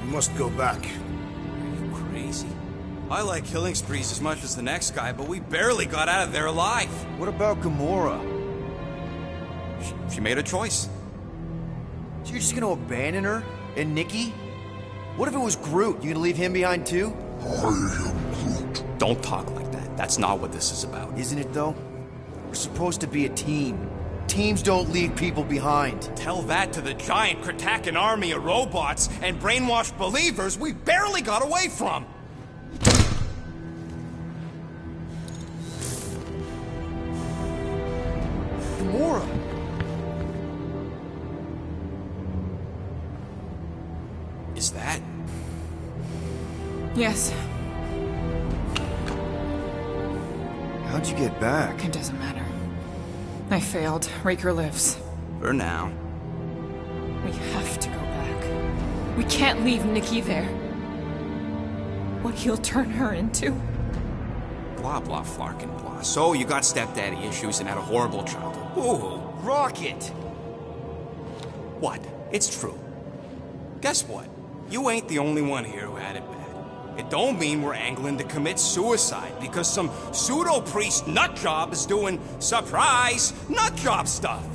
must go back. Are you crazy? I like killing sprees as much as the next guy, but we barely got out of there alive. What about Gamora? She made a choice. So you're just gonna abandon her? And Nikki? What if it was Groot? You gonna leave him behind too? I am Groot. Don't talk like that. That's not what this is about. Isn't it though? We're supposed to be a team. Teams don't leave people behind. Tell that to the giant Kratakan army of robots and brainwashed believers we barely got away from! Gamora! Is that? Yes, How'd you get back? it doesn't matter. I failed. Raker lives. For now. We have to go back. We can't leave Nikki there. What he'll turn her into? Blah blah flarkin blah. So you got stepdaddy issues and had a horrible childhood. Ooh. Rocket! What? It's true. Guess what? You ain't the only one here who had it bad. It don't mean we're angling to commit suicide because some pseudo-priest nutjob is doing surprise nutjob stuff.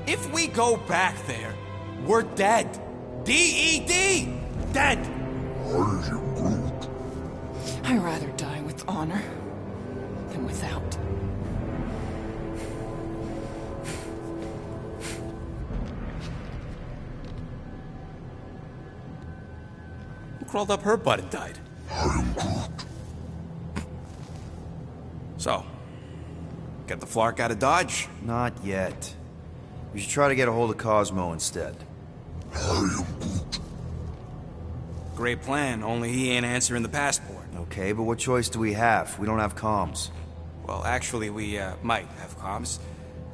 If we go back there, we're dead. D-E-D! Dead! I am Groot. I'd rather die with honor than without. Who crawled up her butt and died? I am Groot. So, get the Flark out of Dodge? Not yet. We should try to get a hold of Cosmo instead. I am Groot. Great plan, only he ain't answering the passport. Okay, but what choice do we have? We don't have comms. Well, actually, we might have comms.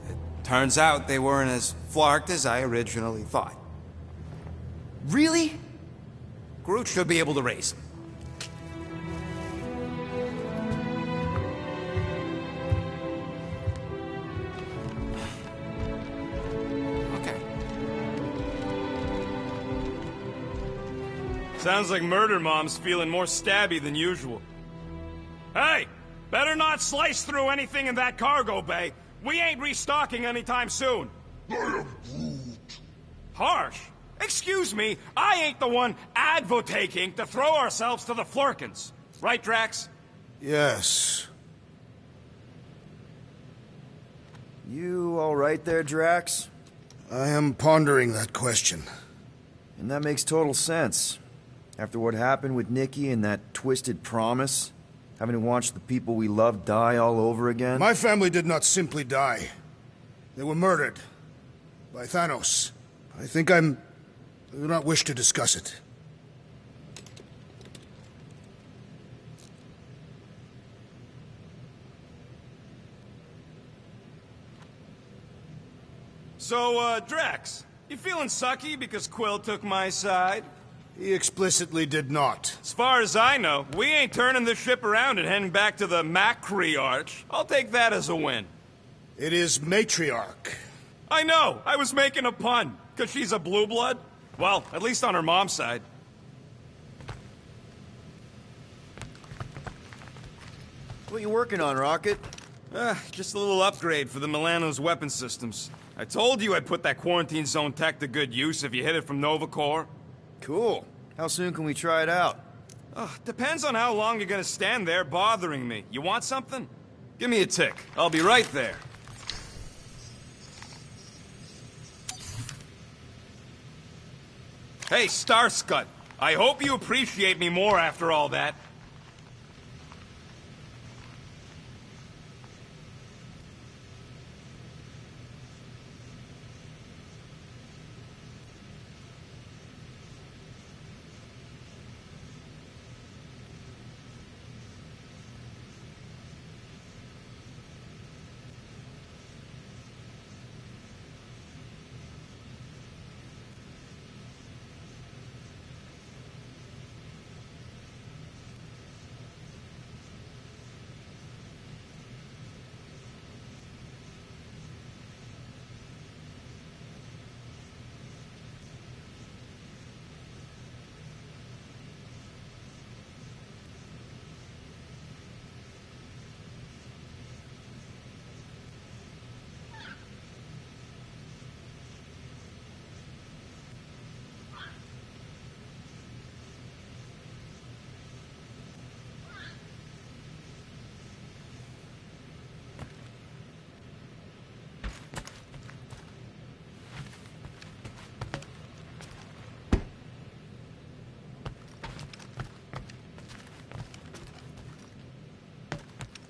It turns out they weren't as flarked as I originally thought. Really? Groot should be able to raise them. Okay. Sounds like Murder Mom's feeling more stabby than usual. Hey! Better not slice through anything in that cargo bay. We ain't restocking anytime soon. I am Groot. Harsh. Excuse me, I ain't the one advocating to throw ourselves to the Flurkins. Right, Drax? Yes. You alright there, Drax? I am pondering that question. And that makes total sense. After what happened with Nikki and that twisted promise, having to watch the people we love die all over again. My family did not simply die. They were murdered. By Thanos. I do not wish to discuss it. So, Drax, you feeling sucky because Quill took my side? He explicitly did not. As far as I know, we ain't turning this ship around and heading back to the Macri Arch. I'll take that as a win. It is matriarch. I know, I was making a pun, because she's a blue blood. Well, at least on her mom's side. What you working on, Rocket? Just a little upgrade for the Milano's weapon systems. I told you I'd put that quarantine zone tech to good use if you hit it from Nova Corps. Cool. How soon can we try it out? Depends on how long you're gonna stand there bothering me. You want something? Give me a tick. I'll be right there. Hey, Starscut. I hope you appreciate me more after all that.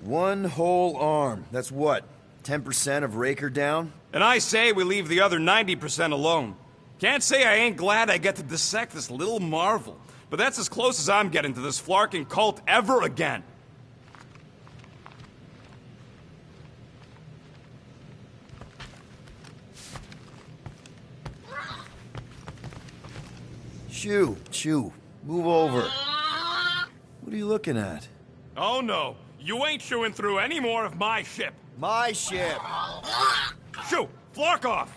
One whole arm. That's what? 10% of Raker down? And I say we leave the other 90% alone. Can't say I ain't glad I get to dissect this little marvel, but that's as close as I'm getting to this flarking cult ever again. Shoo, move over. What are you looking at? Oh no, you ain't chewing through any more of my ship. My ship! Shoo, flark off!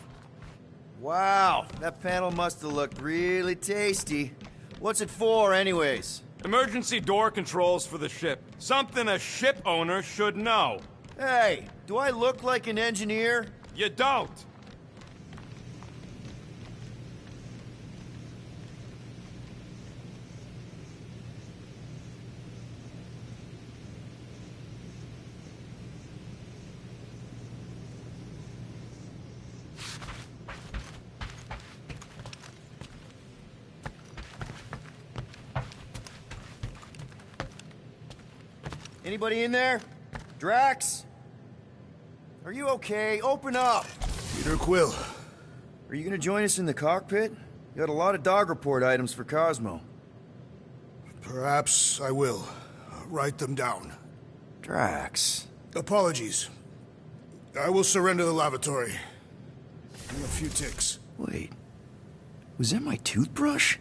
Wow, that panel must have looked really tasty. What's it for, anyways? Emergency door controls for the ship. Something a ship owner should know. Hey, do I look like an engineer? You don't. Anybody in there? Drax? Are you okay? Open up! Peter Quill. Are you gonna join us in the cockpit? You got a lot of dog report items for Cosmo. Perhaps I will. Write them down. Drax. Apologies. I will surrender the lavatory. In a few ticks. Wait. Was that my toothbrush?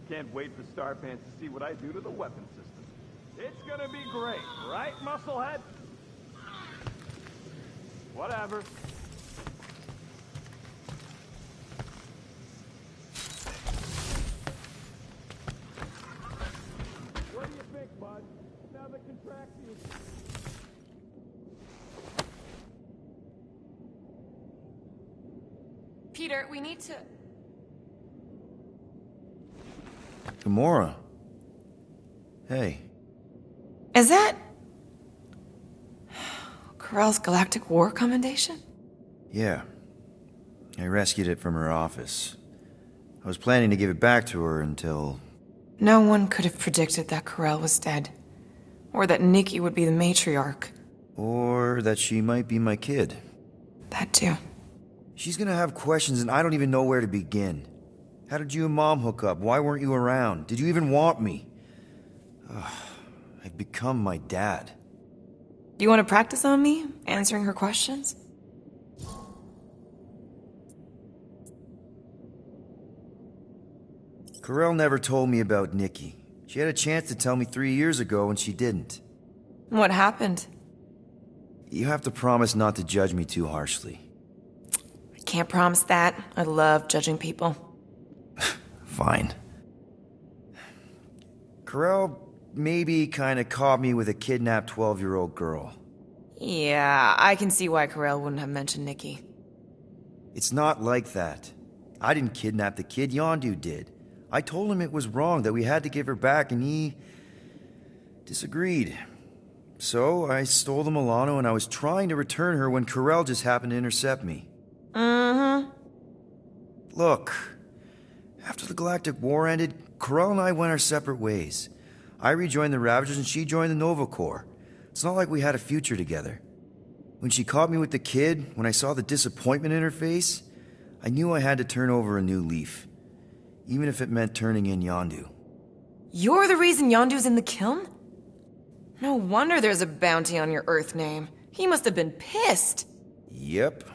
Can't wait for Starpants to see what I do to the weapon system. It's gonna be great, right, Musclehead? Whatever. What do you think, bud? Now the contraction. Peter, we need to... Gamora. Hey. Is that... Corell's Galactic War Commendation? Yeah. I rescued it from her office. I was planning to give it back to her until... No one could have predicted that Corell was dead. Or that Nikki would be the matriarch. Or that she might be my kid. That too. She's gonna have questions and I don't even know where to begin. How did you and Mom hook up? Why weren't you around? Did you even want me? I've become my dad. Do you want to practice on me, answering her questions? Corell never told me about Nikki. She had a chance to tell me 3 years ago and she didn't. What happened? You have to promise not to judge me too harshly. I can't promise that. I love judging people. Fine. Corell maybe kinda caught me with a kidnapped 12-year-old girl. Yeah, I can see why Corell wouldn't have mentioned Nikki. It's not like that. I didn't kidnap the kid, Yondu did. I told him it was wrong, that we had to give her back, and he... disagreed. So, I stole the Milano and I was trying to return her when Corell just happened to intercept me. Mm-hmm. Look, after the Galactic War ended, Corell and I went our separate ways. I rejoined the Ravagers and she joined the Nova Corps. It's not like we had a future together. When she caught me with the kid, when I saw the disappointment in her face, I knew I had to turn over a new leaf. Even if it meant turning in Yondu. You're the reason Yondu's in the kiln? No wonder there's a bounty on your Earth name. He must have been pissed. Yep.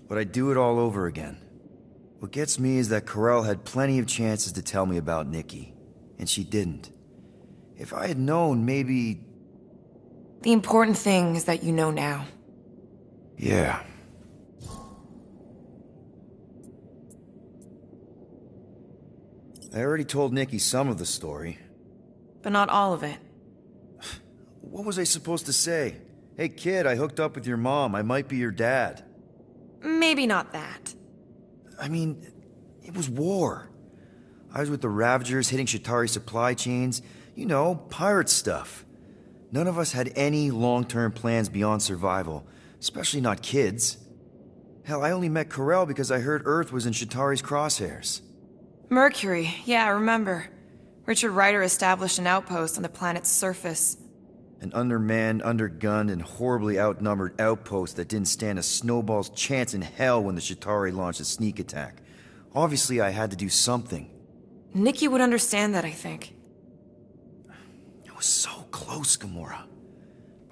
But I'd do it all over again. What gets me is that Corell had plenty of chances to tell me about Nikki. And she didn't. If I had known, maybe... The important thing is that you know now. Yeah. I already told Nikki some of the story. But not all of it. What was I supposed to say? Hey kid, I hooked up with your mom. I might be your dad. Maybe not that. I mean, it was war. I was with the Ravagers hitting Shatari supply chains. You know, pirate stuff. None of us had any long-term plans beyond survival. Especially not kids. Hell, I only met Corell because I heard Earth was in Shatari's crosshairs. Mercury, yeah, I remember. Richard Ryder established an outpost on the planet's surface. An undermanned, undergunned, and horribly outnumbered outpost that didn't stand a snowball's chance in hell when the Shatari launched a sneak attack. Obviously, I had to do something. Nikki would understand that, I think. It was so close, Gamora.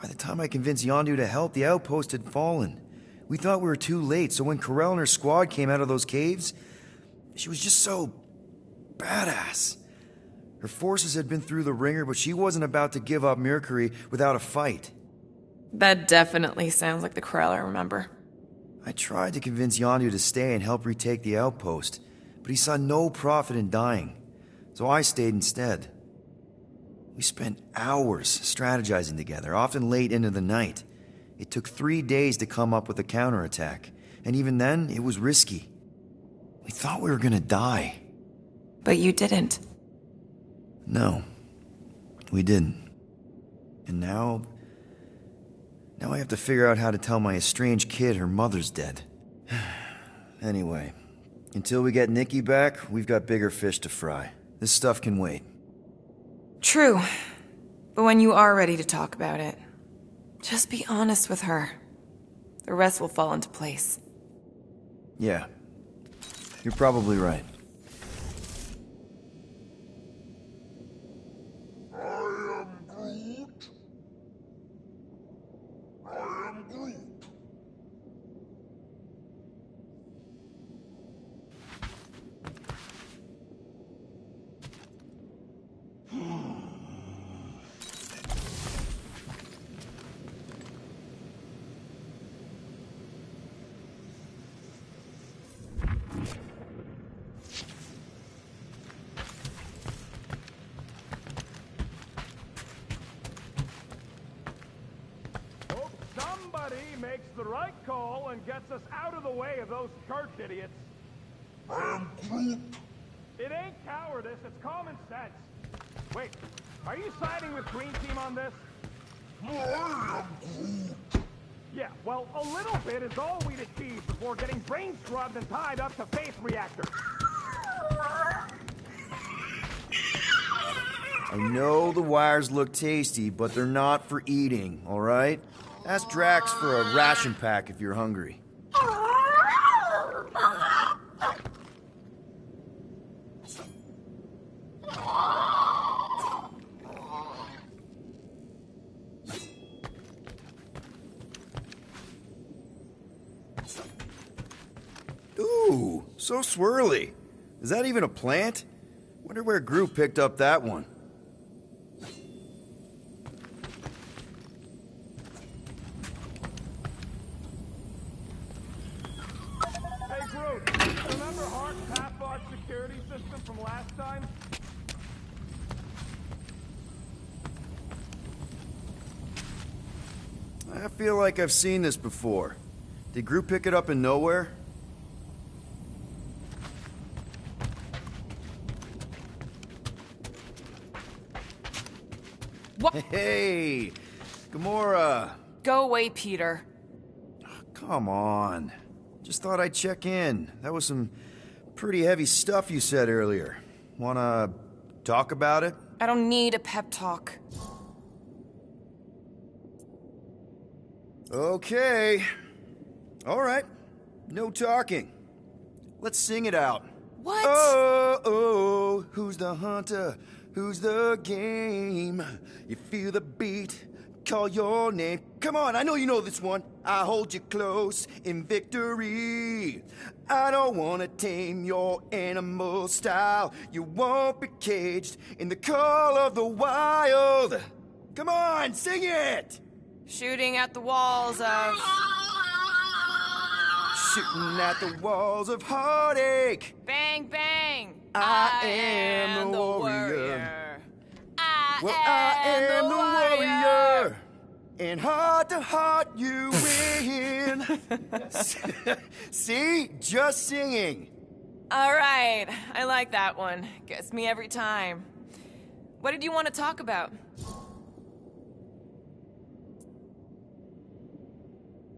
By the time I convinced Yondu to help, the outpost had fallen. We thought we were too late, so when Corell and her squad came out of those caves, she was just so badass. Her forces had been through the ringer, but she wasn't about to give up Mercury without a fight. That definitely sounds like the Corell I remember. I tried to convince Yondu to stay and help retake the outpost, but he saw no profit in dying, so I stayed instead. We spent hours strategizing together, often late into the night. It took 3 days to come up with a counterattack, and even then, it was risky. We thought we were gonna die. But you didn't. No, we didn't. And now I have to figure out how to tell my estranged kid her mother's dead. Anyway, until we get Nikki back, we've got bigger fish to fry. This stuff can wait. True. But when you are ready to talk about it, just be honest with her. The rest will fall into place. Yeah, you're probably right. Makes the right call and gets us out of the way of those church idiots. I am Groot. It ain't cowardice, it's common sense. Wait, are you siding with Green Team on this? I am Groot. Yeah, well, a little bit is all we'd achieve before getting brain scrubbed and tied up to faith reactors. I know the wires look tasty, but they're not for eating, all right? Ask Drax for a ration pack if you're hungry. Ooh, so swirly. Is that even a plant? Wonder where Groot picked up that one. Remember Hart's Pathbot security system from last time? I feel like I've seen this before. Did Groot pick it up in nowhere? What? Hey, Gamora. Go away, Peter. Come on. Just thought I'd check in. That was some pretty heavy stuff you said earlier. Wanna talk about it? I don't need a pep talk. Okay. All right. No talking. Let's sing it out. What? Oh, who's the hunter? Who's the game? You feel the beat. Call your name. Come on, I know you know this one. I hold you close in victory. I don't want to tame your animal style. You won't be caged in the call of the wild. Come on, sing it! Shooting at the walls of... Shooting at the walls of heartache. Bang, bang! I am the warrior. I am the warrior. And heart to heart you win. See? Just singing. All right, I like that one. Gets me every time. What did you want to talk about?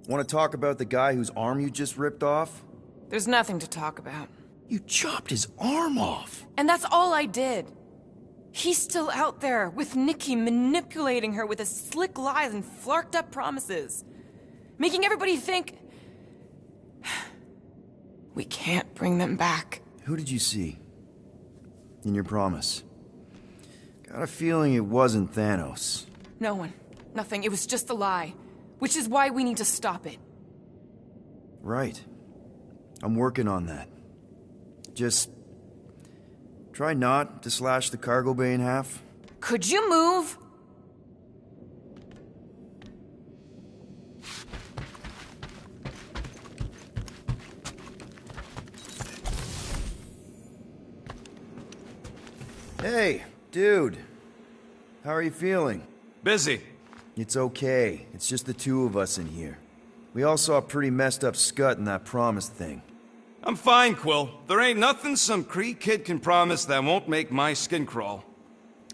Want to talk about the guy whose arm you just ripped off? There's nothing to talk about. You chopped his arm off! And that's all I did. He's still out there, with Nikki manipulating her with his slick lies and flarked up promises. Making everybody think... we can't bring them back. Who did you see? In your promise? Got a feeling it wasn't Thanos. No one. Nothing. It was just a lie. Which is why we need to stop it. Right. I'm working on that. Just... try not to slash the cargo bay in half. Could you move? Hey, dude. How are you feeling? Busy. It's okay. It's just the two of us in here. We all saw a pretty messed up scut in that promise thing. I'm fine, Quill. There ain't nothing some Kree kid can promise that won't make my skin crawl.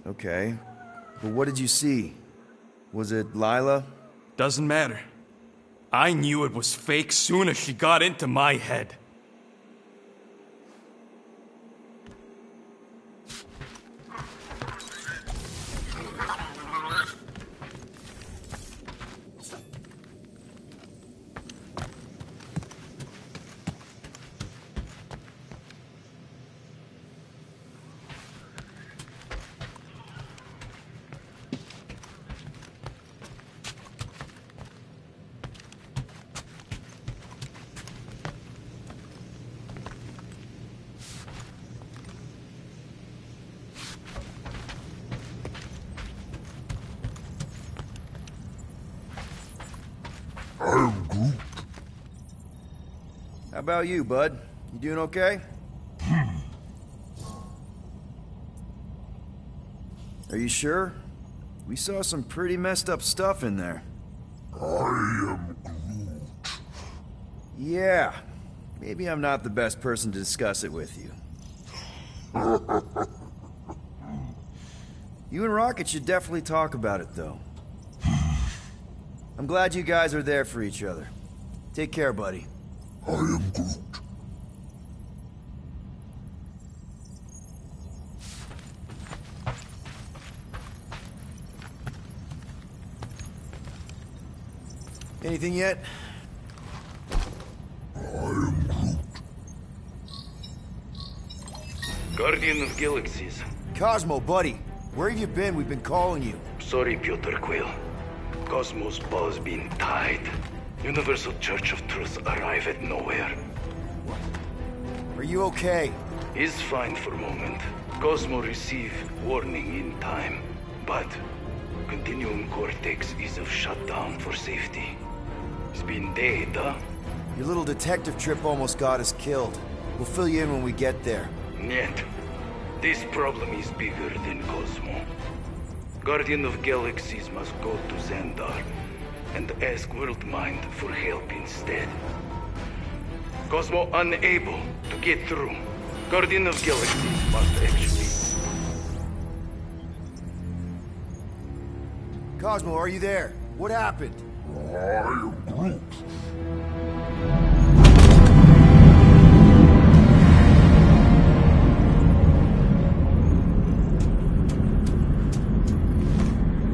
Okay. But what did you see? Was it Lila? Doesn't matter. I knew it was fake soon as she got into my head. I'm Groot. How about you, bud? You doing okay? Are you sure? We saw some pretty messed up stuff in there. I am Groot. Yeah. Maybe I'm not the best person to discuss it with you. You and Rocket should definitely talk about it, though. I'm glad you guys are there for each other. Take care, buddy. I am Groot. Anything yet? I am Groot. Guardian of Galaxies. Cosmo, buddy. Where have you been? We've been calling you. Sorry, Piotr Quill. Cosmos ball's been tied. Universal Church of Truth arrive at nowhere. Are you okay? He's fine for a moment. Cosmo receive warning in time. But Continuum Cortex is of shutdown for safety. It's been dead, huh? Your little detective trip almost got us killed. We'll fill you in when we get there. Niet. This problem is bigger than Cosmo. Guardian of Galaxies must go to Xandar and ask Worldmind for help instead. Cosmo unable to get through. Guardian of Galaxies must actually... Cosmo, are you there? What happened? I am Groot.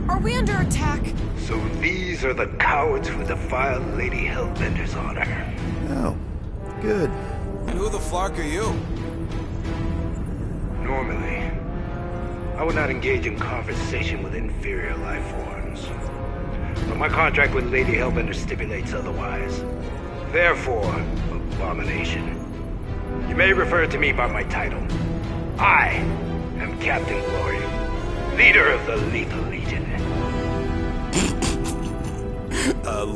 Are we under attack? So these are the cowards who defiled Lady Hellbender's honor. Oh, good. And who the flark are you? Normally, I would not engage in conversation with inferior life forms. But my contract with Lady Hellbender stipulates otherwise. Therefore, abomination. You may refer to me by my title. I am Captain Glory, leader of the Lethal Legion.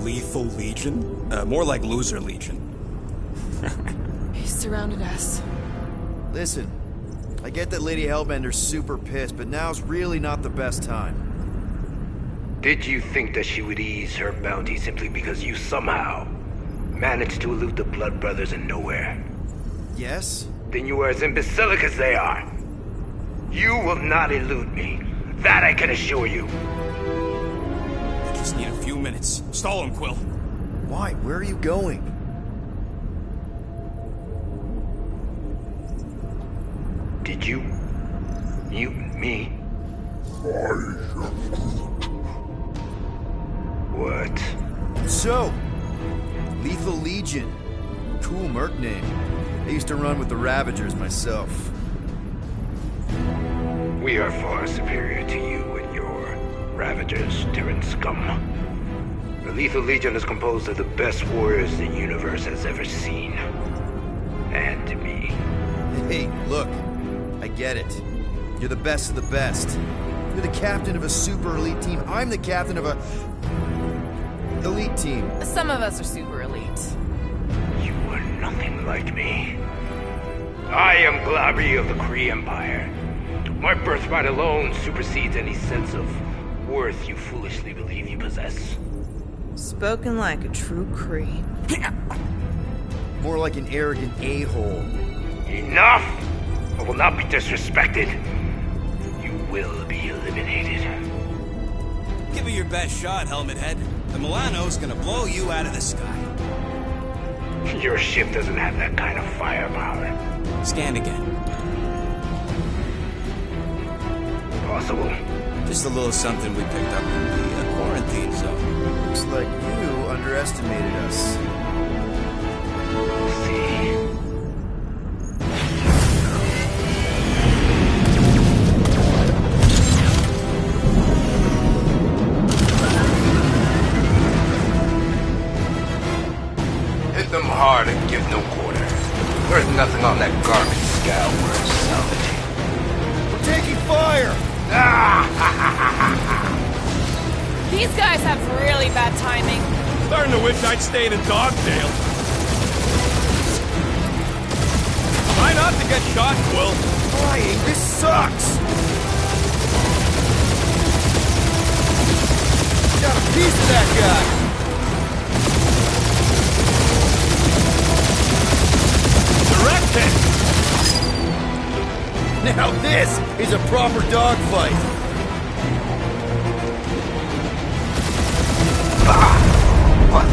Lethal Legion? More like Loser Legion. He surrounded us. Listen, I get that Lady Hellbender's super pissed, but now's really not the best time. Did you think that she would ease her bounty simply because you somehow managed to elude the Blood Brothers in nowhere? Yes? Then you are as imbecilic as they are. You will not elude me. That I can assure you. I just need a few minutes. Stall him, Quill. Why? Where are you going? Did you mute me? What? So, Lethal Legion. Cool merc name. I used to run with the Ravagers myself. We are far superior to you and your Ravagers, Terran scum. The Lethal Legion is composed of the best warriors the universe has ever seen. And me. Hey, look. I get it. You're the best of the best. You're the captain of a super elite team. I'm the captain of a... elite team. Some of us are super elite. You are nothing like me. I am Glabi of the Kree Empire. My birthright alone supersedes any sense of worth you foolishly believe you possess. Spoken like a true Kree. More like an arrogant a-hole. Enough! I will not be disrespected. You will be eliminated. Give it your best shot, Helmet Head. The Milano's gonna blow you out of the sky. Your ship doesn't have that kind of firepower. Scan again. Possible. Just a little something we picked up in the quarantine zone. Looks like you underestimated us. We'll see. Hit them hard and give no quarter. There's nothing on that garbage scow worth salvaging. We're taking fire! These guys have really bad timing. Starting to wish I'd stayed in Dogtail. Try not to get shot, Quill. Flying, this sucks! Got a piece of that guy! Direct hit! Now this is a proper dogfight! What?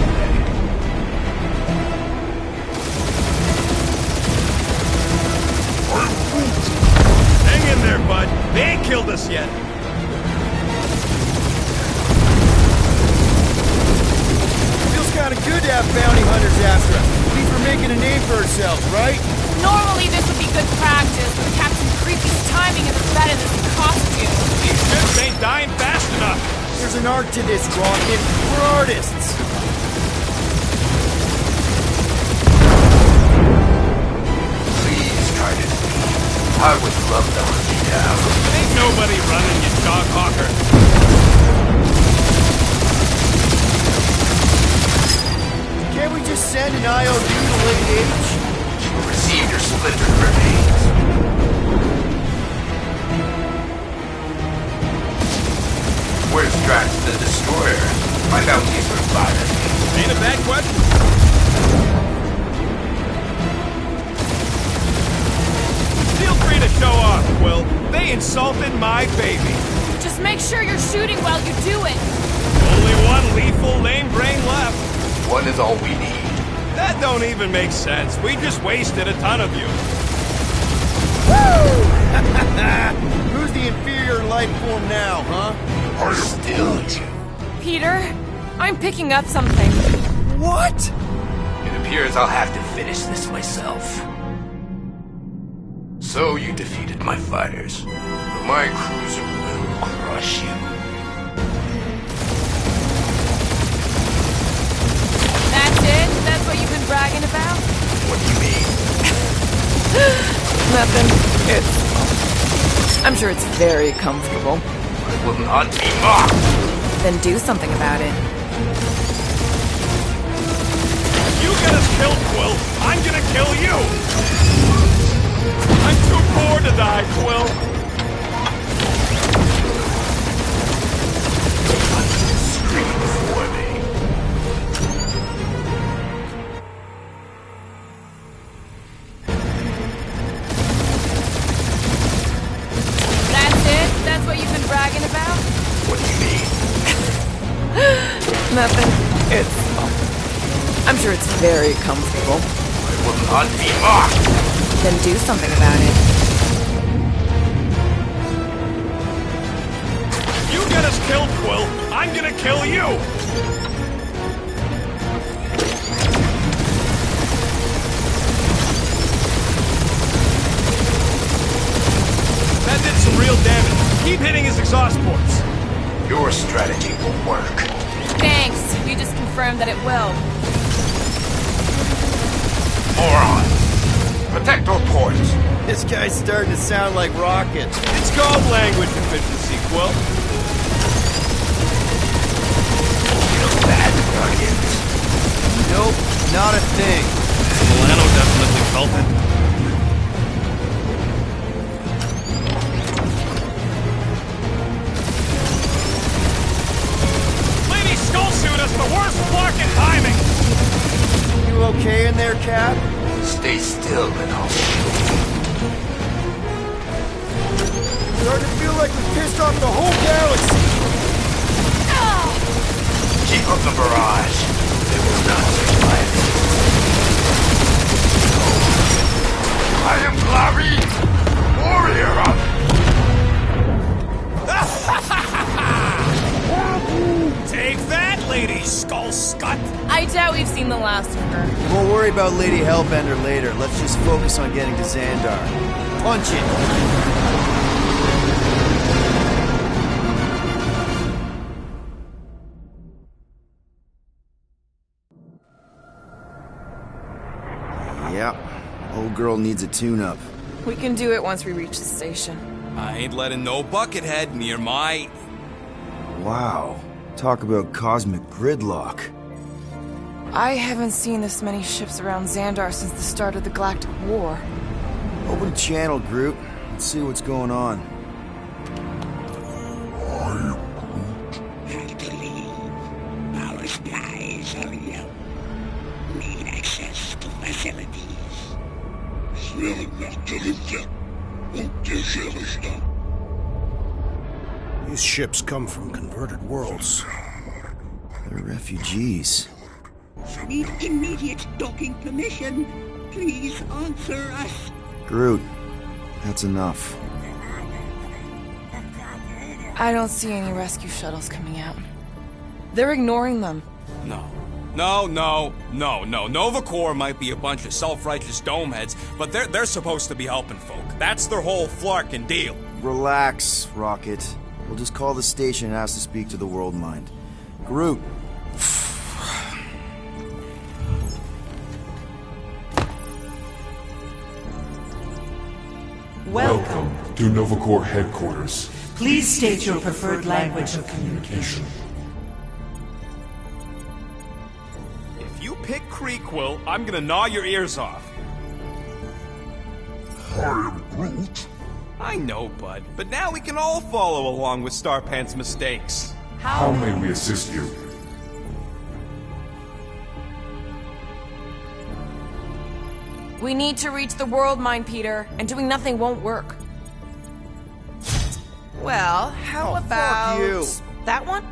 Hang in there, bud. They ain't killed us yet. Feels kinda good to have bounty hunters after us. At least we're making a name for ourselves, right? Normally this would be good practice, but Captain Creepy's timing is better than his costume. These ships ain't dying fast enough. There's an art to this, Rocket. We're artists. Please try to leave. I would love to hunt you down. Ain't nobody running, you dog hawker. Can't we just send an IOU to Lady H? You will receive your splintered remains. Where's Drax the Destroyer? My bounty is provided. Ain't a bad question. Feel free to show off, Quill. They insulted my baby. Just make sure you're shooting while you do it. Only one lethal lame brain left. One is all we need. That don't even make sense. We just wasted a ton of you. Who's the inferior life form now, huh? Are still you. Peter, I'm picking up something. What? It appears I'll have to finish this myself. So you defeated my fighters, but my cruiser will crush you. That's it? That's what you've been bragging about? What do you mean? Nothing. I'm sure it's very comfortable. I will not be mocked. Then do something about it. You get us killed, Quill. I'm gonna kill you. I'm too poor to die, Quill. Scream for me. That's it? That's what you've been bragging about? What do you mean? Nothing. It's I'm sure it's very comfortable. I will not be mocked! Then do something about it. You get us killed, Quill. I'm gonna kill you! That did some real damage. Keep hitting his exhaust ports. Your strategy will work. Thanks. You just confirmed that it will. Moron! Protect our ports! This guy's starting to sound like Rocket. It's called language efficiency, Quill. Feel bad, Guardians. Nope, not a thing. Milano definitely felt it. Lady Skullsuit has the worst Flarkin timing! You okay in there, Cap? Stay still and I'll shoot. Starting to feel like we pissed off the whole galaxy. Keep up the barrage. They will not survive. I am Glavi, warrior of... Take that, Lady Skullscut! I doubt we've seen the last of her. We'll worry about Lady Hellbender later. Let's just focus on getting to Xandar. Punch it! Yep. Old girl needs a tune-up. We can do it once we reach the station. I ain't letting no buckethead near my... Wow. Talk about cosmic gridlock. I haven't seen this many ships around Xandar since the start of the Galactic War. Open channel, Groot. Let's see what's going on. Have to leave. Our skies are yellow. Need access to facilities. These ships come from converted worlds. They're refugees. Need immediate docking permission. Please answer us. Groot, that's enough. I don't see any rescue shuttles coming out. They're ignoring them. No. Nova Corps might be a bunch of self-righteous domeheads, but they're supposed to be helping folk. That's their whole Flarkin deal. Relax, Rocket. We'll just call the station and ask to speak to the World Mind. Groot. Welcome to Nova Corps headquarters. Please state your preferred language of communication. If you pick Kree, Quill, I'm gonna gnaw your ears off. I am Groot. I know, bud, but now we can all follow along with Starpan's mistakes. How may we assist you? We need to reach the World Mind, Peter, and doing nothing won't work. Well, how fuck about... you. That one?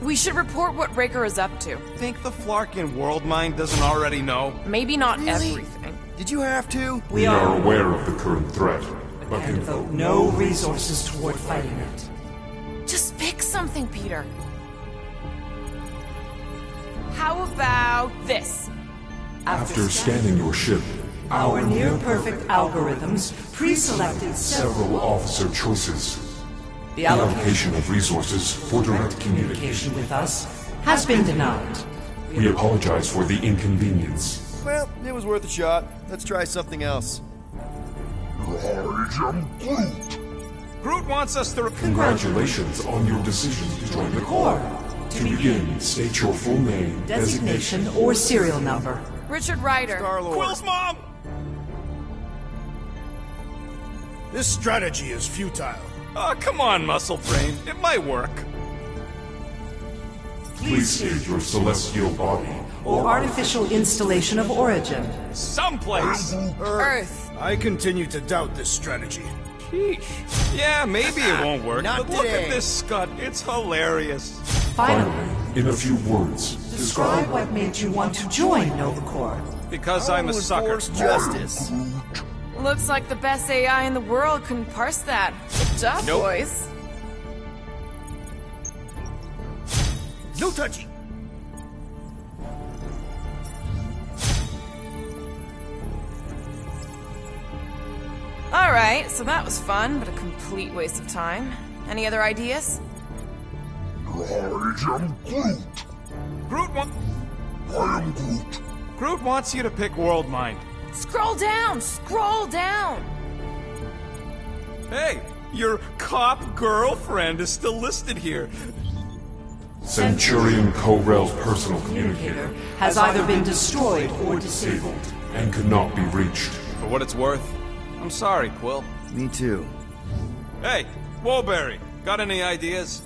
We should report what Raker is up to. Think the Flarkin world mind doesn't already know? Maybe not Really? everything. Did you have to? We are aware of the current threat, but And can devote no resources toward fighting it. Just pick something, Peter. How about this? After scanning your ship, Our near-perfect algorithms pre-selected several officer choices. The Allocation of resources for direct communication. communication with us has been denied. We apologize for the inconvenience. Well, it was worth a shot. Let's try something else. I am Groot. Groot wants us to... Congratulations on your decision to join the Corps. To begin, state your full name, Designation or serial number. Richard Ryder. Star-Lord. Quill's mom! This strategy is futile. Oh, come on, Muscle Brain. It might work. Please state your celestial body Or artificial installation of origin. Someplace. Earth. I continue to doubt this strategy. Sheesh. Yeah, maybe it won't work, Not but look today. at this scut. It's hilarious. Finally, in a few words. Describe what made you want to join Nova Corps. Because I'm a sucker. Justice. Looks like the best AI in the world couldn't parse that. Good job, Nope. boys. No touchy. Alright, so that was fun, but a complete waste of time. Any other ideas? I am Groot. Groot wa- I am Groot. Groot wants you to pick World Mind. Scroll down! Scroll down! Hey, your cop girlfriend is still listed here. Centurion Corell's personal communicator Has either been destroyed or disabled. and could not be reached. For what it's worth, I'm sorry, Quill. Me too. Hey, Woolberry, got any ideas?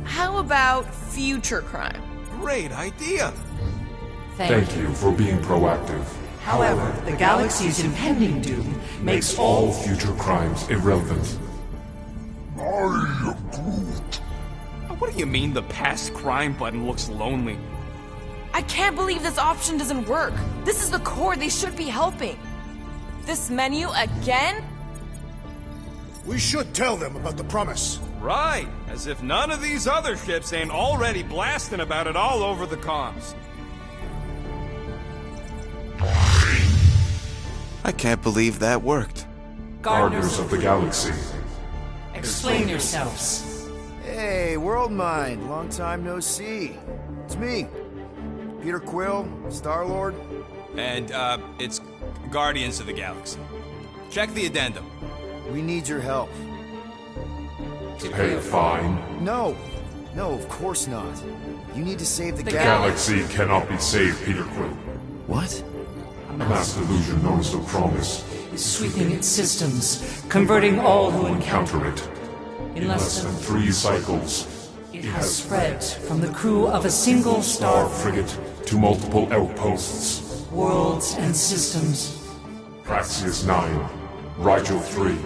How about future crime? Great idea. Thank you for being proactive. However, the galaxy's impending doom makes All all future crimes irrelevant. I am Groot. What do you mean the past crime button looks lonely? I can't believe this option doesn't work. This is the core they should be helping. This menu again? We should tell them about the promise. Right, as if none of these other ships ain't already blasting about it all over the comms. I can't believe that worked. Gardeners of the Galaxy. Explain yourselves. Hey, World Mind. Long time no see. It's me. Peter Quill, Star-Lord. And, it's Guardians of the Galaxy. Check the addendum. We need your help. Pay a fine. No. No, of course not. You need to save the The galaxy. galaxy cannot be saved, Peter Quill. What? A mass delusion known as the Promise Is sweeping its systems, converting all who encounter encounter it. in less than 3 cycles, it has spread from the crew of a single Star star frigate to multiple outposts. worlds and systems. Praxius 9, Rigel 3,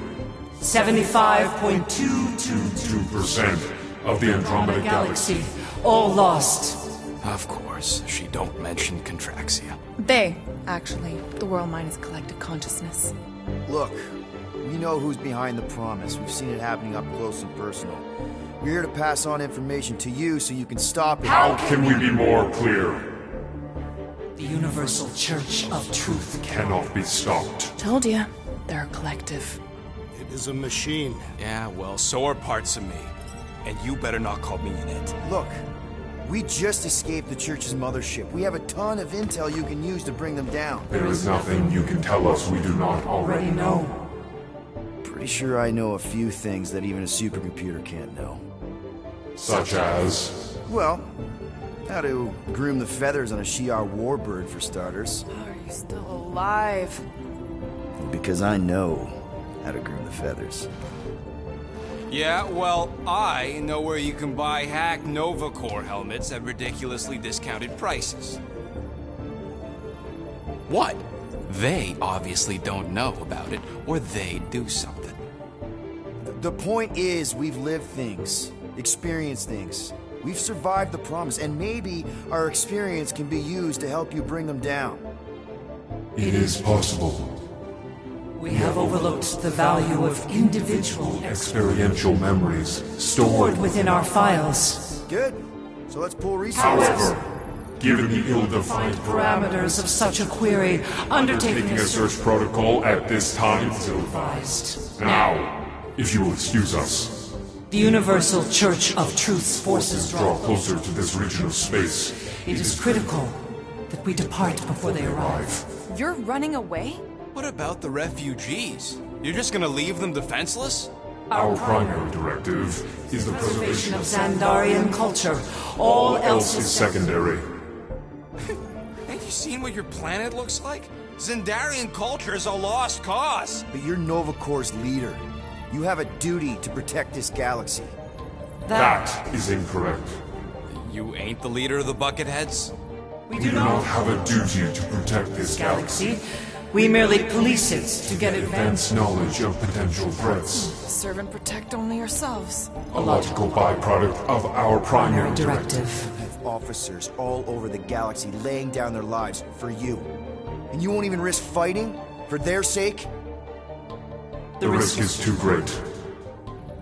75.222% 2% of the Andromeda Galaxy. galaxy, all lost. Of course, she don't mention Contraxia. They, actually. The world mind is collective consciousness. Look, we know who's behind the promise. We've seen it happening up close and personal. We're here to pass on information to you so you can stop it. How can we be more clear? The Universal Church of Truth Cannot be stopped. Told ya. They're a collective. It is a machine. Yeah, well, so are parts of me. And you better not call me in it. Look, we just escaped the church's mothership. We have a ton of intel you can use to bring them down. There is nothing you can tell us we do not already already know. Pretty sure I know a few things that even a supercomputer can't know. Such as... Well, how to groom the feathers on a Shi'ar warbird, for starters. Are you still alive? Because I know how to groom the feathers. Yeah, well, I know where you can buy hack Nova Corps helmets at ridiculously discounted prices. What? They obviously don't know about it, or they'd do something. The point is, we've lived things, experienced things. We've survived the promise, and maybe our experience can be used to help you bring them down. It is possible. We have overlooked the value of individual Experiential memories stored stored within our files. Good. So let's pull resources. However, given the ill-defined Parameters of such a query, undertaking taking a search protocol at this time is advised. now, if you will excuse us, The Universal Church of Truth's forces draw draw. closer to this region of space. It is critical that we depart before they arrive. You're running away? What about the refugees? You're just gonna leave them defenseless? Our primary directive is the Preservation preservation of of Xandarian culture. All else is secondary. Ain't you seen what your planet looks like? Xandarian culture is a lost cause. But you're Nova Corps' leader. You have a duty to protect this galaxy. That is incorrect. You ain't the leader of the Bucketheads? We We do do not have a duty to protect this galaxy. galaxy. We merely police it to get Advance advanced. knowledge of potential threats. Serve and protect only yourselves. A logical byproduct of our primary directive. Directive. I've officers all over the galaxy laying down their lives for you. And you won't even risk fighting? For their sake? The risk is too great.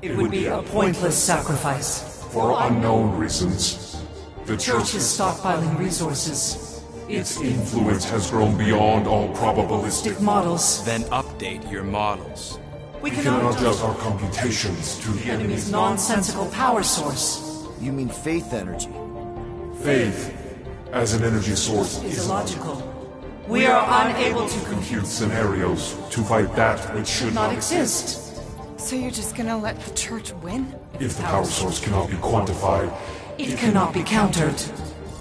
It would be a pointless sacrifice. For unknown reasons. The Church is stockpiling resources. Its influence has grown beyond all probabilistic models. Then update your models. We can cannot adjust our computations to the enemy's nonsensical power source. You mean faith energy? Faith, as an energy source, Is illogical. We are unable to compute scenarios to fight that which should not exist. So you're just gonna let the church win? If the power source cannot be quantified, it cannot be countered.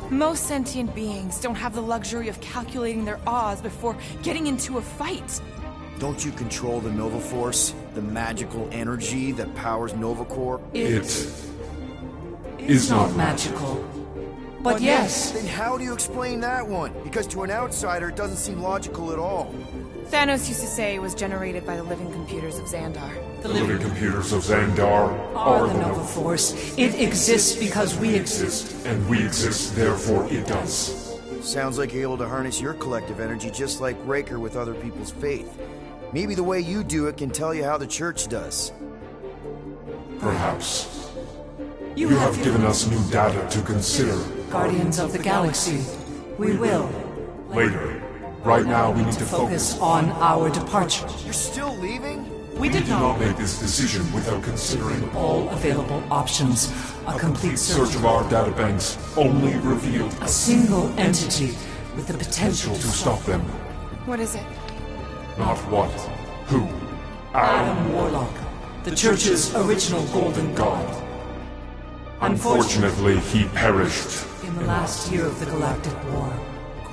Most sentient beings don't have the luxury of calculating their odds before getting into a fight. Don't you control the Nova Force? The magical energy that powers Nova Corps? It is not magical. But yes. Then how do you explain that one? Because to an outsider, it doesn't seem logical at all. Thanos used to say it was generated by the living computers of Xandar. The living computers of Xandar are the Nova Force. It exists because we exist. And we exist, therefore it does. Sounds like you're able to harness your collective energy just like Raker with other people's faith. Maybe the way you do it can tell you how the church does. Perhaps. You have given us new data to consider. Guardians of the Galaxy. We will. Later. Right now we need to focus on our departure. You're still leaving? We did not make this decision without considering all available options. A complete search of our databanks only revealed a single entity with the potential to stop them. What is it? Not what. Who? Adam Warlock, the Church's original Golden God. Unfortunately, he perished in the last year of the Galactic War.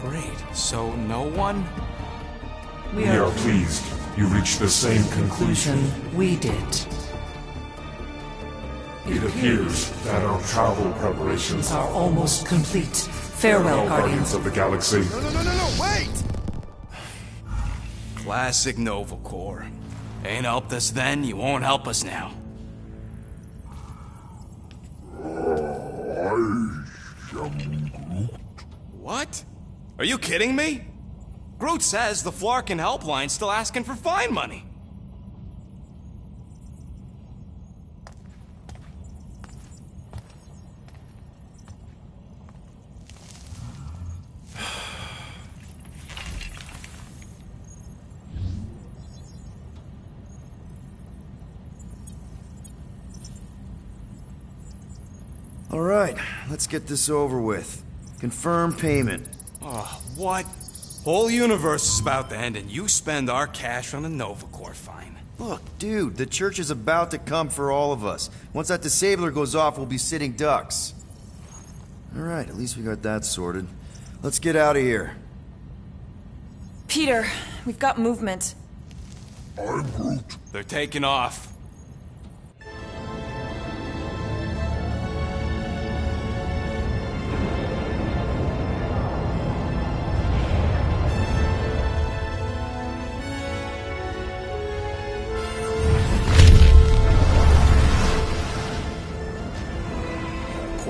Great. So no one? We are pleased you reached the same conclusion we did. It appears that our travel preparations are almost complete. Farewell, Guardians of the Galaxy. No, wait! Classic Nova Corps. Ain't helped us then, you won't help us now. What? Are you kidding me? Groot says the Flarkin helpline's still asking for fine money. All right, let's get this over with. Confirm payment. Oh, what? Whole universe is about to end and you spend our cash on a Nova Corps fine. Look, dude, the church is about to come for all of us. Once that disabler goes off, we'll be sitting ducks. All right, at least we got that sorted. Let's get out of here. Peter, we've got movement. I'm Groot. They're taking off.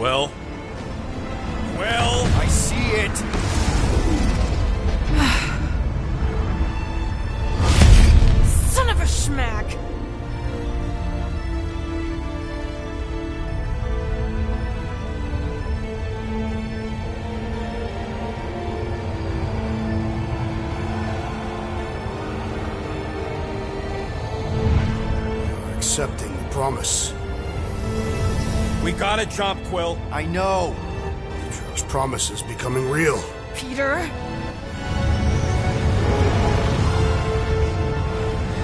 Quill? I see it! Son of a schmack! You're accepting the promise. We gotta jump, Quill. I know. Peter's promise is becoming real. Peter?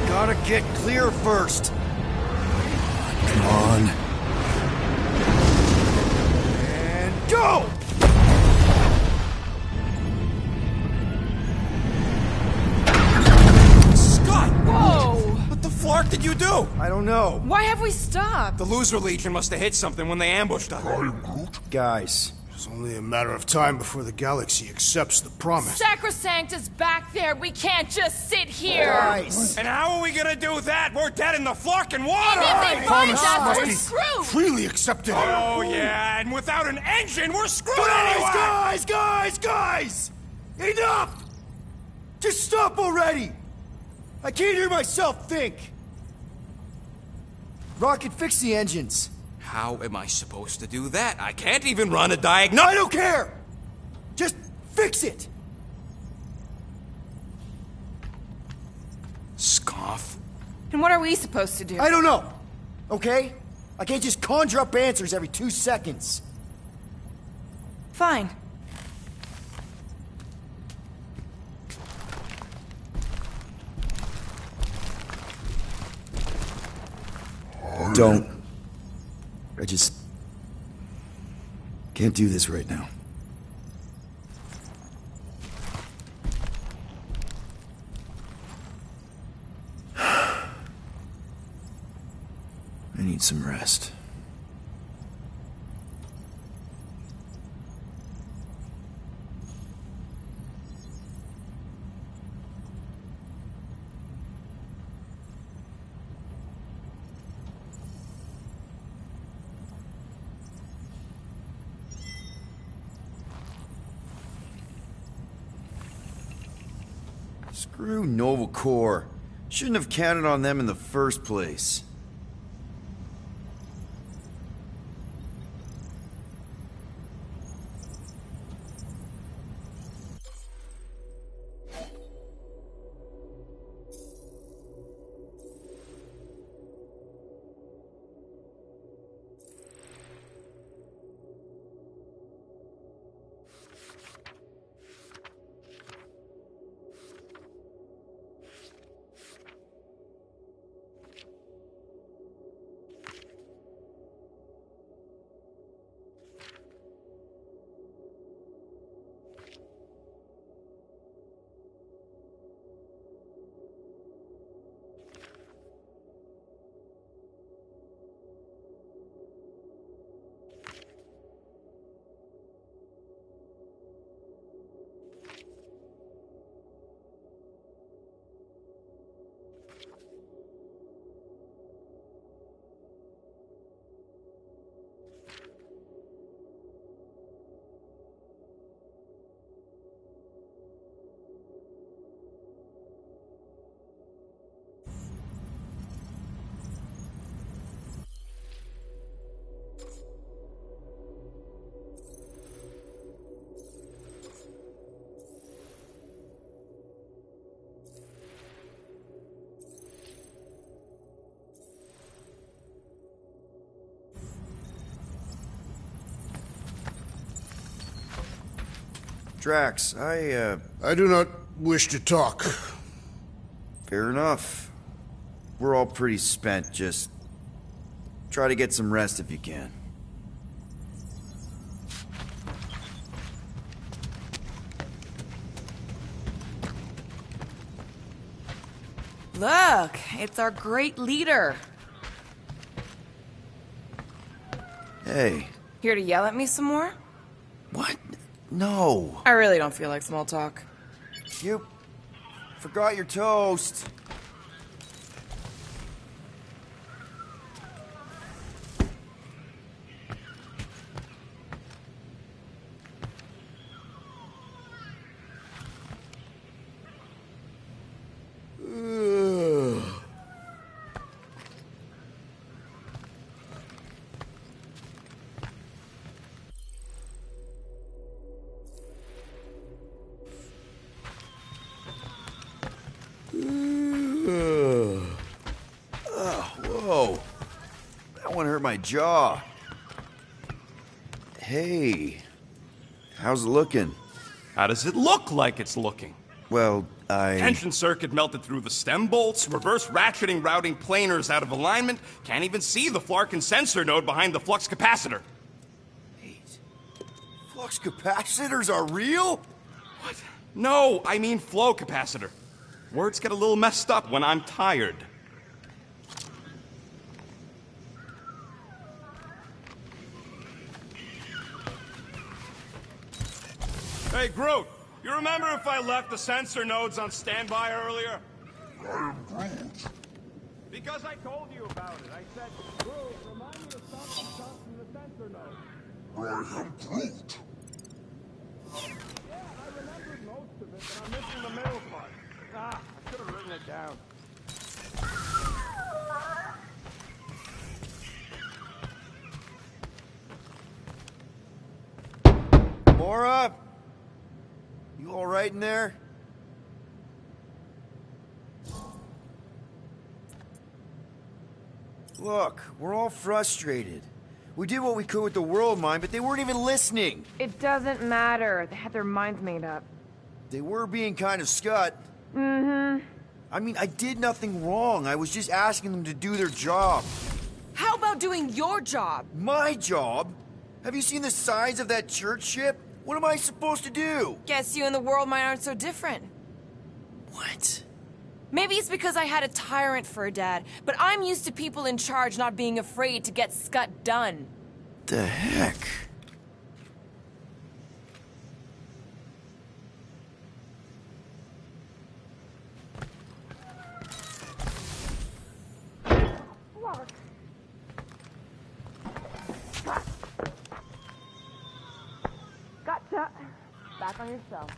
Gotta get clear first. Come on. And go! Scott! Whoa! What the flark did you do? I don't know. Why have we stopped? The Loser Legion must have hit something when they ambushed us. Guys, It's only a matter of time before the galaxy accepts the promise. Sacrosanct is back there. We can't just sit here. Nice. And how are we gonna do that? We're dead in the fucking water! And if they find us, must we're be screwed. freely accepted. Oh, yeah, and without an engine, we're screwed Guys, anyway! guys! Enough! Just stop already! I can't hear myself think! Rocket, fix the engines. How am I supposed to do that? I can't even run a diagnostic. I don't care! Just fix it! Scoff. And what are we supposed to do? I don't know, okay? I can't just conjure up answers every 2 seconds. Fine. Don't. I just can't do this right now. I need some rest. Screw Nova Corps. Shouldn't have counted on them in the first place. Drax, I do not wish to talk. Fair enough. We're all pretty spent, just try to get some rest if you can. Look, it's our great leader. Hey. Here to yell at me some more? What? No. I really don't feel like small talk. You forgot your toast. Whoa. That one hurt my jaw. Hey. How's it looking? How does it look like it's looking? Well, Tension circuit melted through the stem bolts, reverse ratcheting routing planers out of alignment, can't even see the Flarkin sensor node behind the flux capacitor. Wait. Flux capacitors are real? What? No, I mean flow capacitor. Words get a little messed up when I'm tired. Hey, Groot, you remember if I left the sensor nodes on standby earlier? I am Groot. Because I told you about it. I said, Groot, remind me to stop the stuff from the sensor nodes. I am Groot. Yeah, I remembered most of it, but I'm missing the middle part. Ah, I should have written it down. Mora? You alright in there? Look, we're all frustrated. We did what we could with the world mine, but they weren't even listening. It doesn't matter. They had their minds made up. They were being kind of scut. Mm-hmm. I mean, I did nothing wrong. I was just asking them to do their job. How about doing your job? My job? Have you seen the size of that church ship? What am I supposed to do? Guess you and the world mine aren't so different. What? Maybe it's because I had a tyrant for a dad, but I'm used to people in charge not being afraid to get scut done. The heck? Gotcha. Back on yourself.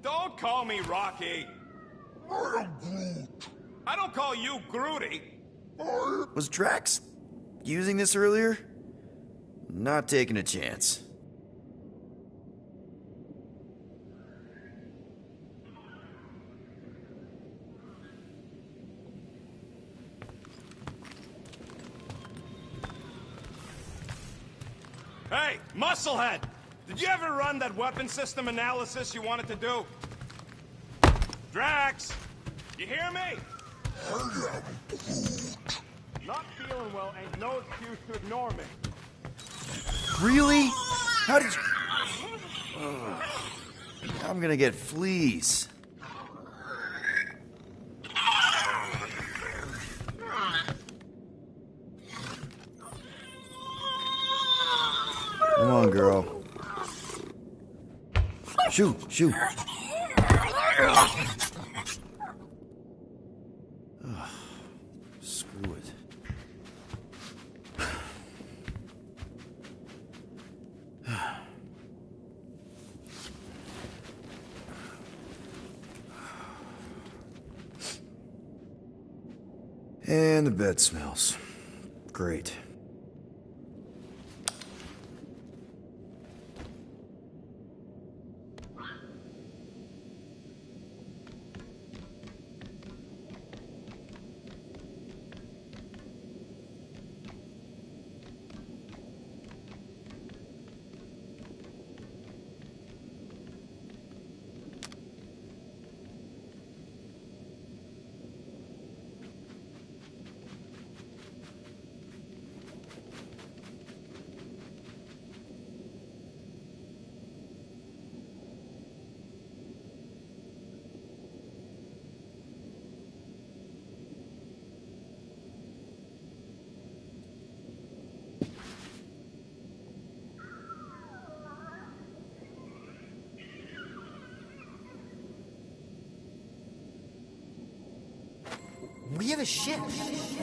Don't call me Rocky. I am Groot. I don't call you Groody. Was Drax using this earlier? Not taking a chance. Hey, Musclehead! Did you ever run that weapon system analysis you wanted to do? Drax! You hear me? I am Groot. Not feeling well ain't no excuse to ignore me. Really? How did you... Ugh. I'm gonna get fleas. Come on, girl. Shoot, shoot. Ugh. Screw it. And the bed smells. Great. We have a ship.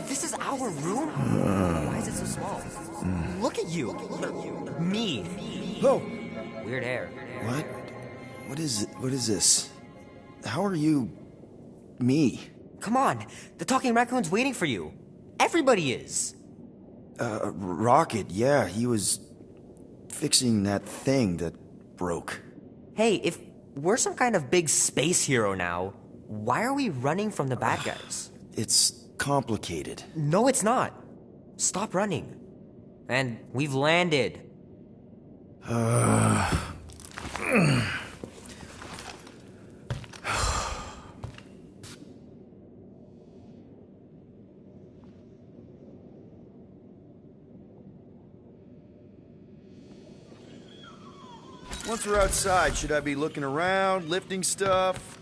This is our room? Why is it so small? Look at you. Me. Oh! Weird hair. What? What is it? What is this? How are you... me? Come on, the talking raccoon's waiting for you. Everybody is. Rocket, yeah, he was fixing that thing that broke. Hey, if we're some kind of big space hero now, why are we running from the bad guys? It's complicated. No, it's not. Stop running. And we've landed. Once we're outside, should I be looking around, lifting stuff?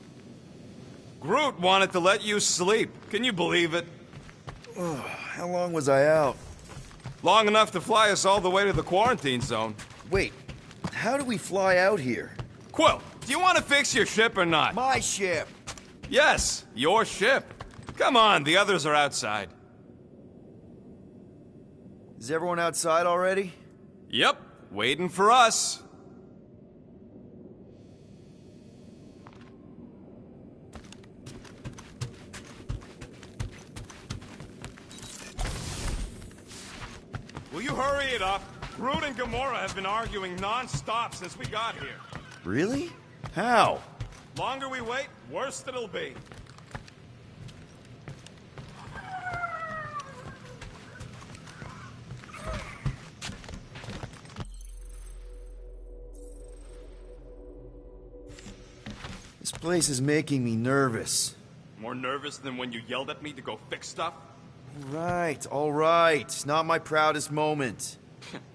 Groot wanted to let you sleep. Can you believe it? How long was I out? Long enough to fly us all the way to the quarantine zone. Wait, how do we fly out here? Quill, do you want to fix your ship or not? My ship! Yes, your ship. Come on, the others are outside. Is everyone outside already? Yep, waiting for us. Will you hurry it up? Groot and Gamora have been arguing non-stop since we got here. Really? How? Longer we wait, worse it'll be. This place is making me nervous. More nervous than when you yelled at me to go fix stuff? All right. Not my proudest moment.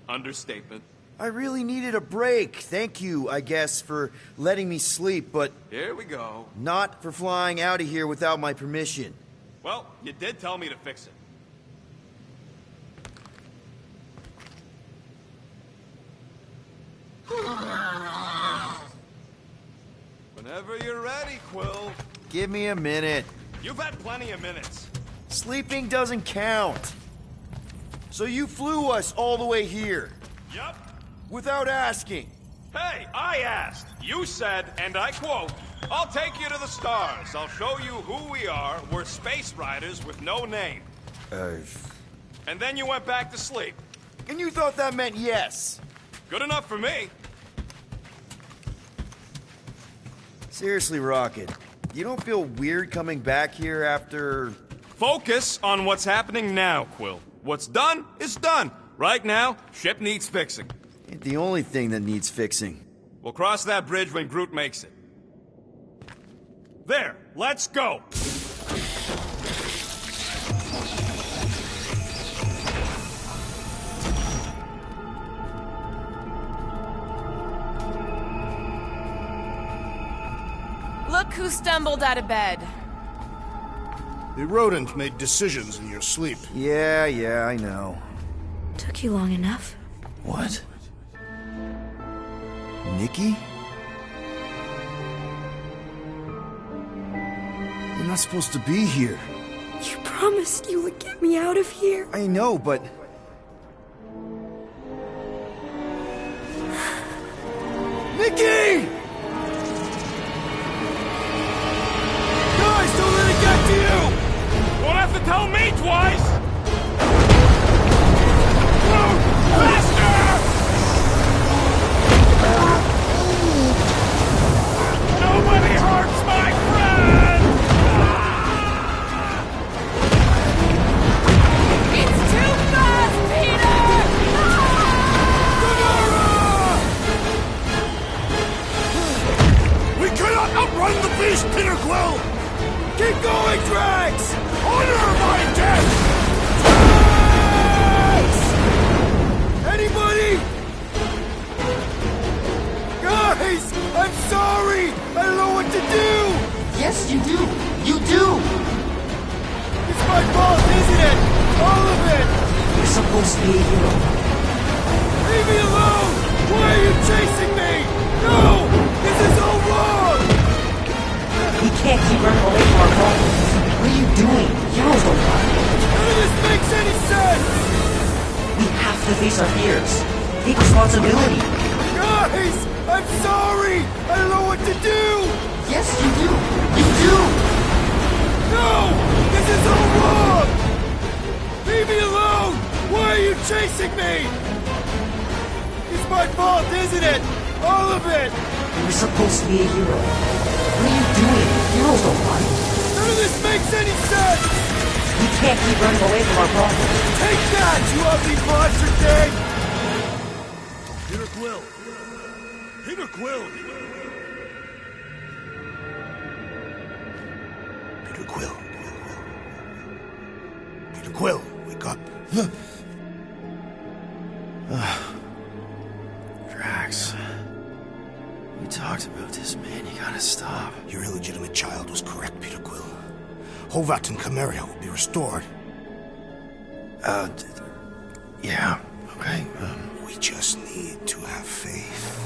Understatement. I really needed a break. Thank you, I guess, for letting me sleep, but... Here we go. Not for flying out of here without my permission. Well, you did tell me to fix it. Whenever you're ready, Quill. Give me a minute. You've had plenty of minutes. Sleeping doesn't count. So you flew us all the way here? Yup. Without asking? Hey, I asked. You said, and I quote, "I'll take you to the stars. I'll show you who we are. We're space riders with no name." And then you went back to sleep. And you thought that meant yes? Good enough for me. Seriously, Rocket, you don't feel weird coming back here after... Focus on what's happening now, Quill. What's done is done. Right now, ship needs fixing. Ain't the only thing that needs fixing. We'll cross that bridge when Groot makes it. There, let's go! Look who stumbled out of bed. The rodent made decisions in your sleep. Yeah, I know. Took you long enough. What? Nikki? You're not supposed to be here. You promised you would get me out of here. I know, but... Nikki! Guys, don't let it get to you! Won't have to tell me twice! Groot, faster! Nobody hurts my friend! It's too fast, Peter! We cannot outrun the beast, Peter Quill! Keep going, Drax! Honor my death! Drax! Anybody? Guys! I'm sorry! I don't know what to do! Yes, you do! You do! It's my fault, isn't it? All of it! You're supposed to be a hero. Leave me alone! Why are you chasing me? No! This is all wrong! We can't keep running away from our problems. What are you doing? Heroes don't run. None of this makes any sense! We have to face our fears. Take responsibility. Guys! I'm sorry! I don't know what to do! Yes, you do. No! This is all wrong! Leave me alone! Why are you chasing me? It's my fault, isn't it? All of it! You were supposed to be a hero. What are you doing? Heroes don't run. None of this makes any sense! We can't keep running away from our problems. Take that, you ugly monster thing! Peter Quill! Peter Quill! Peter Quill. Peter Quill, wake up. Drax. We talked about this, man. You gotta stop. Your illegitimate child was correct, Peter Quill. Hovat and Cameria will be restored. Yeah, okay. We just need to have faith.